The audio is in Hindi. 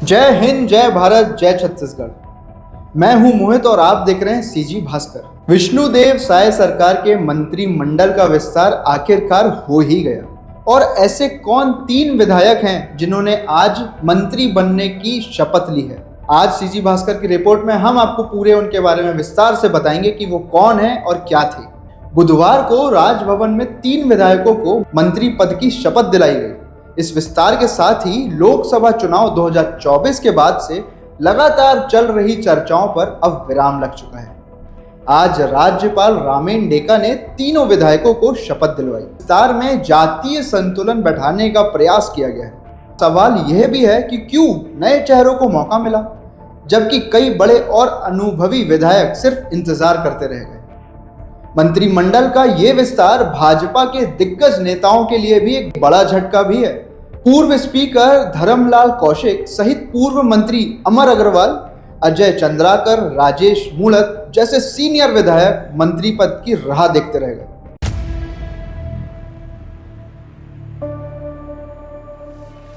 जय हिंद, जय भारत, जय छत्तीसगढ़। मैं हूं मोहित और आप देख रहे हैं सीजी भास्कर। विष्णुदेव साय सरकार के मंत्रिमंडल का विस्तार आखिरकार हो ही गया। और ऐसे कौन 3 विधायक हैं जिन्होंने आज मंत्री बनने की शपथ ली है? आज सीजी भास्कर की रिपोर्ट में हम आपको पूरे उनके बारे में विस्तार से बताएंगे कि वो कौन है और क्या थे। बुधवार को राजभवन में 3 विधायकों को मंत्री पद की शपथ दिलाई गई। इस विस्तार के साथ ही लोकसभा चुनाव 2024 के बाद से लगातार चल रही चर्चाओं पर अब विराम लग चुका है। आज राज्यपाल रामेन डेका ने तीनों विधायकों को शपथ दिलवाई। विस्तार में जातीय संतुलन बैठाने का प्रयास किया गया है। सवाल यह भी है कि क्यों नए चेहरों को मौका मिला, जबकि कई बड़े और अनुभवी विधायक सिर्फ इंतजार करते रह गए। मंत्रिमंडल का ये विस्तार भाजपा के दिग्गज नेताओं के लिए भी एक बड़ा झटका भी है। पूर्व स्पीकर धर्मलाल कौशिक सहित पूर्व मंत्री अमर अग्रवाल, अजय चंद्राकर, राजेश मूणत जैसे सीनियर विधायक मंत्री पद की राह देखते रह गए।